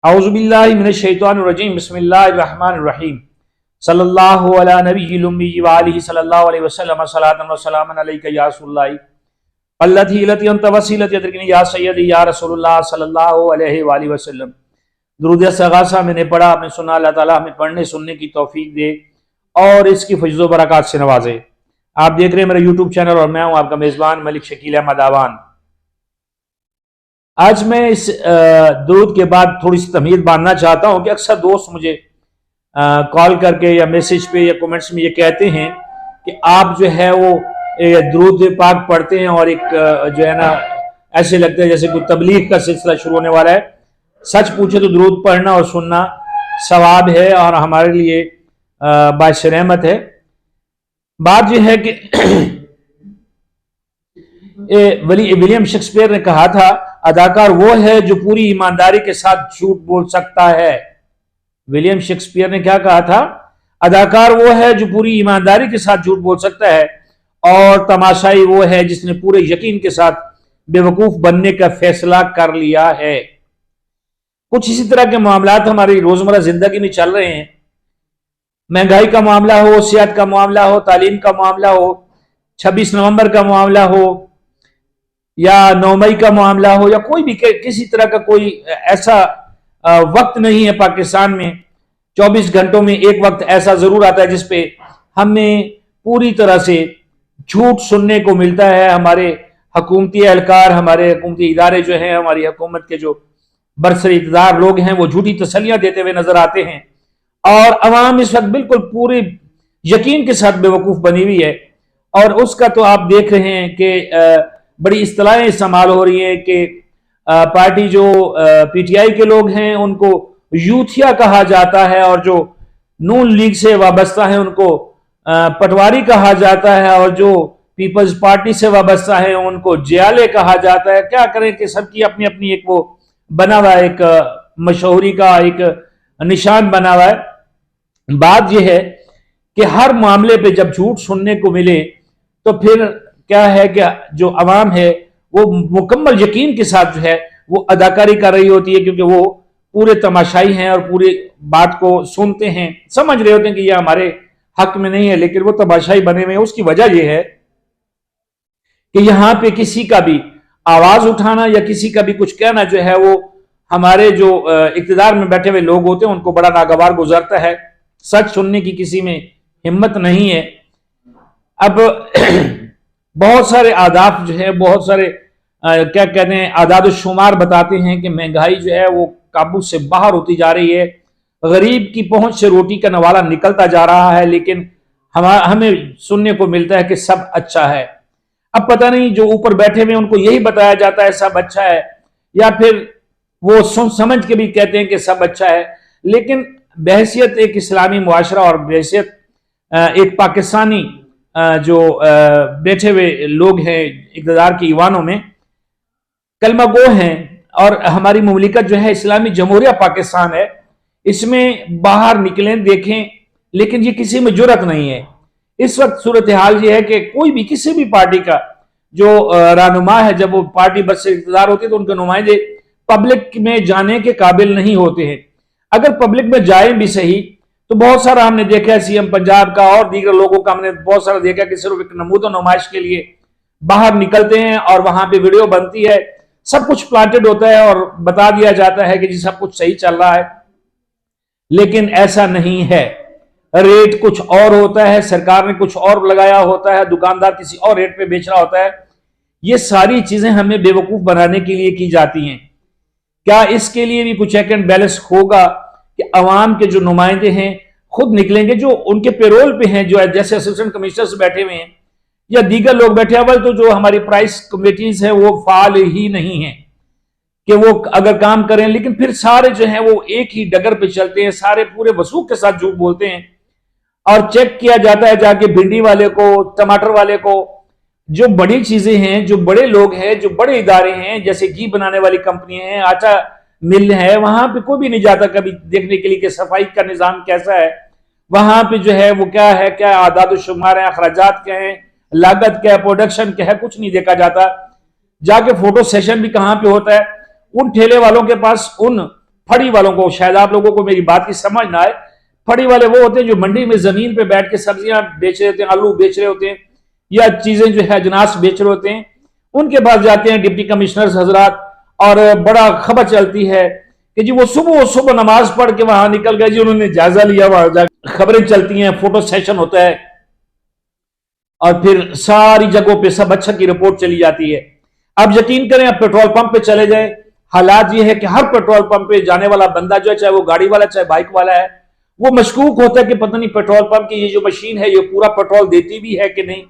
औज़ुबिल्लाहि मिनश्शैतानिर्रजीम बिस्मिल्लाहिर्रहमानिर्रहीम सल्लल्लाहु अला नबिय्यिल उम्मी व आलिहि सल्लल्लाहु अलैहि वसल्लम सलातन व सलामन अलैका या रसूलल्लाह अल्लती लती अंत वसीलती अदरकनी या सय्यदी या रसूलुल्लाह सल्लल्लाहु अलैहि व आलिहि वसल्लम। दुरूद सगासा मैंने पढ़ा, आपने सुना। अल्लाह ताला हमें पढ़ने सुनने की तौफीक दे और इसकी फजलो बरकत से नवाजे। आप देख रहे हैं मेरा यूट्यूब चैनल और मैं हूं आपका मेजबान मलिक शकील अहमद आवान। आज मैं इस दुरूद के बाद थोड़ी सी तमीज़ बांधना चाहता हूं कि अक्सर दोस्त मुझे कॉल करके या मैसेज पे या कमेंट्स में ये कहते हैं कि आप जो है वो दुरूद पाक पढ़ते हैं और एक जो है ना ऐसे लगता है जैसे कोई तबलीग का सिलसिला शुरू होने वाला है। सच पूछे तो दुरूद पढ़ना और सुनना सवाब है और हमारे लिए बाइस रहमत है। बात यह है कि विलियम शेक्सपियर ने कहा था, अदाकार वो है जो पूरी ईमानदारी के साथ झूठ बोल सकता है। विलियम शेक्सपियर ने क्या कहा था? अदाकार वो है जो पूरी ईमानदारी के साथ झूठ बोल सकता है और तमाशाई वो है जिसने पूरे यकीन के साथ बेवकूफ बनने का फैसला कर लिया है। कुछ इसी तरह के मामलात हमारी रोजमर्रा जिंदगी में चल रहे हैं। महंगाई का मामला हो, सेहत का मामला हो, तालीम का मामला हो, 26 नवंबर का मामला हो या 9 मई का मामला हो या कोई भी किसी तरह का कोई ऐसा वक्त नहीं है पाकिस्तान में। 24 घंटों में एक वक्त ऐसा जरूर आता है जिसपे हमें पूरी तरह से झूठ सुनने को मिलता है। हमारे हुकूमती एहलकार, हमारे हुकूमती इदारे जो हैं, हमारी हुकूमत के जो बरसरी इक़्तिदार लोग हैं वो झूठी तसल्लियां देते हुए नजर आते हैं और अवाम इस वक्त बिल्कुल पूरे यकीन के साथ बेवकूफ बनी हुई है। और उसका तो आप देख रहे हैं कि बड़ी इस्तिलाहें इस्तेमाल हो रही हैं कि पार्टी जो पीटीआई के लोग हैं उनको यूथिया कहा जाता है और जो नून लीग से वाबस्ता है उनको पटवारी कहा जाता है और जो पीपल्स पार्टी से वाबस्ता है उनको जियाले कहा जाता है। क्या करें कि सबकी अपनी अपनी एक वो बना हुआ एक मशहूरी का एक निशान बना हुआ है। बात यह है कि हर मामले पे जब झूठ सुनने को मिले तो फिर क्या है कि जो अवाम है वो मुकम्मल यकीन के साथ जो है वो अदाकारी कर रही होती है, क्योंकि वो पूरे तमाशाई हैं और पूरी बात को सुनते हैं, समझ रहे होते हैं कि ये हमारे हक में नहीं है, लेकिन वो तमाशाई बने हुए हैं। उसकी वजह यह है कि यहां पे किसी का भी आवाज उठाना या किसी का भी कुछ कहना जो है वो हमारे जो इक़्तिदार में बैठे हुए लोग होते हैं उनको बड़ा नागवार गुजरता है। सच सुनने की किसी में हिम्मत नहीं है। अब बहुत सारे आदाब जो है, बहुत सारे क्या कहते हैं आदाद शुमार बताते हैं कि महंगाई जो है वो काबू से बाहर होती जा रही है, गरीब की पहुंच से रोटी का नवाला निकलता जा रहा है, लेकिन हमें सुनने को मिलता है कि सब अच्छा है। अब पता नहीं जो ऊपर बैठे हुए उनको यही बताया जाता है सब अच्छा है, या फिर वो सुन समझ के भी कहते हैं कि सब अच्छा है, लेकिन बहैसियत एक इस्लामी मुआशरा और बहैसियत एक पाकिस्तानी जो बैठे हुए लोग हैं इक़्तिदार के ईवानों में, कलमा गो हैं और हमारी मुमलिकत जो है इस्लामी जमहूरिया पाकिस्तान है, इसमें बाहर निकलें देखें, लेकिन ये किसी में जुर्रत नहीं है। इस वक्त सूरत हाल ये है कि कोई भी किसी भी पार्टी का जो रहनुमा है, जब वो पार्टी बस से इक़्तिदार होती है तो उनके नुमाइंदे पब्लिक में जाने के काबिल नहीं होते हैं। अगर पब्लिक में जाए भी सही तो बहुत सारा हमने देखा है, सीएम पंजाब का और दीगर लोगों का हमने बहुत सारा देखा कि सिर्फ एक नमूद नुमाइश के लिए बाहर निकलते हैं और वहां पे वीडियो बनती है, सब कुछ प्लांटेड होता है और बता दिया जाता है कि जी सब कुछ सही चल रहा है, लेकिन ऐसा नहीं है। रेट कुछ और होता है, सरकार ने कुछ और लगाया होता है, दुकानदार किसी और रेट पे बेच रहा होता है। ये सारी चीजें हमें बेवकूफ बनाने के लिए की जाती हैं। क्या इसके लिए भी कुछ चेक एंड बैलेंस होगा कि अवाम के जो नुमाइंदे हैं खुद निकलेंगे, जो उनके पेरोल पे हैं, जो जैसे असिस्टेंट कमिश्नर बैठे हुए हैं या दीगर लोग बैठे हुए, तो जो हमारी प्राइस कमेटीज हैं वो फाल ही नहीं है कि वो अगर काम करें, लेकिन फिर सारे जो हैं वो एक ही डगर पे चलते हैं, सारे पूरे वसूख के साथ झूठ बोलते हैं और चेक किया जाता है जाके भिंडी वाले को, टमाटर वाले को। जो बड़ी चीजें हैं, जो बड़े लोग हैं, जो बड़े इदारे हैं, जैसे घी बनाने वाली कंपनियां हैं, आटा मिल है, वहां पे कोई भी नहीं जाता कभी देखने के लिए कि सफाई का निजाम कैसा है, वहां पे जो है वो क्या है, क्या आदाद शुमार है, अखराजात क्या है, लागत क्या है, प्रोडक्शन क्या है, कुछ नहीं देखा जाता। जाके फोटो सेशन भी कहां पे होता है, उन ठेले वालों के पास, उन फड़ी वालों को, शायद आप लोगों को मेरी बात की समझ ना आए, फड़ी वाले वो होते हैं जो मंडी में जमीन पे बैठ के सब्जियां बेच रहे होते हैं, आलू बेच रहे होते हैं या चीजें जो है अजनास बेच रहे होते हैं, उनके पास जाते हैं डिप्टी कमिश्नर हजरात और बड़ा खबर चलती है कि जी वो सुबह नमाज पढ़ के वहां निकल गए जी, उन्होंने जायजा लिया, वहां जाकर खबरें चलती हैं, फोटो सेशन होता है और फिर सारी जगहों पे सब अच्छा की रिपोर्ट चली जाती है। अब यकीन करें, आप पेट्रोल पंप पे चले जाए, हालात ये है कि हर पेट्रोल पंप पे जाने वाला बंदा जो है, चाहे वो गाड़ी वाला चाहे बाइक वाला है, वो मशकूक होता है कि पता नहीं पेट्रोल पंप की ये जो मशीन है ये पूरा पेट्रोल देती भी है कि नहीं,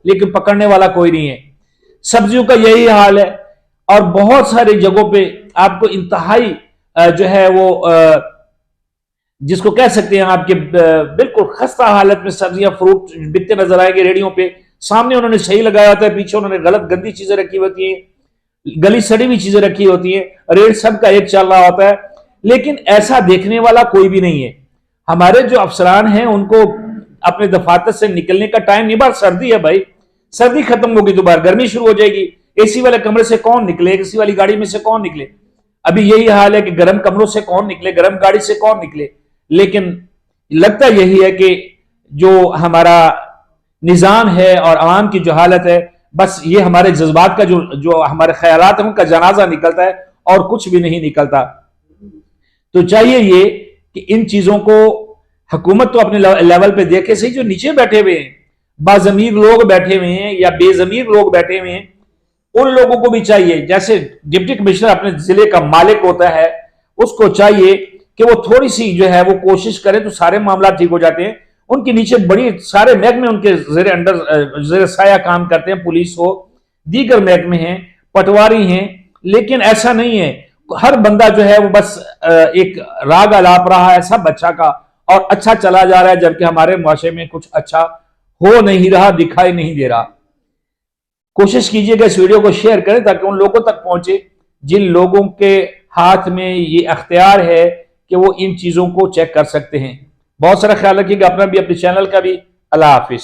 लेकिन पकड़ने वाला कोई नहीं है। सब्जियों का यही हाल है और बहुत सारी जगहों पे आपको इंतहाई जो है वो जिसको कह सकते हैं आपके बिल्कुल खस्ता हालत में सब्जियां फ्रूट बिकते नजर आएंगे रेडियों पे। सामने उन्होंने सही लगाया होता है, पीछे उन्होंने गलत गंदी चीजें रखी होती हैं, गली सड़ी हुई चीजें रखी होती हैं, रेट सबका एक चल रहा होता है, लेकिन ऐसा देखने वाला कोई भी नहीं है। हमारे जो अफसरान हैं उनको अपने दफातर से निकलने का टाइम नहीं, बार सर्दी है भाई, सर्दी खत्म होगी तो बाहर गर्मी शुरू हो जाएगी, एसी वाले कमरे से कौन निकले, एसी वाली गाड़ी में से कौन निकले। अभी यही हाल है कि गर्म कमरों से कौन निकले, गर्म गाड़ी से कौन निकले। लेकिन लगता यही है कि जो हमारा निजाम है और आवाम की जो हालत है, बस ये हमारे जज्बात का जो हमारे ख्यालात हैं उनका जनाजा निकलता है और कुछ भी नहीं निकलता। तो चाहिए ये कि इन चीजों को हुकूमत तो अपने लेवल पे देखे सही, जो नीचे बैठे हुए हैं, बाजमीर लोग बैठे हुए हैं या बेजमीर लोग बैठे हुए हैं, उन लोगों को भी चाहिए, जैसे डिप्टी कमिश्नर अपने जिले का मालिक होता है, उसको चाहिए कि वो थोड़ी सी जो है वो कोशिश करे तो सारे मामला ठीक हो जाते हैं। उनके नीचे बड़ी सारे महकमे उनके जेर साया काम करते हैं, पुलिस हो, दीगर महकमे हैं, पटवारी हैं, लेकिन ऐसा नहीं है। हर बंदा जो है वो बस एक राग अलाप रहा है सब अच्छा का और अच्छा चला जा रहा है, जबकि हमारे मुआशरे में कुछ अच्छा हो नहीं रहा, दिखाई नहीं दे रहा। कोशिश कीजिएगा इस वीडियो को शेयर करें ताकि उन लोगों तक पहुंचे जिन लोगों के हाथ में ये अख्तियार है कि वो इन चीजों को चेक कर सकते हैं। बहुत सारा ख्याल रखिएगा अपना भी, अपने चैनल का भी। अल्लाह हाफिज।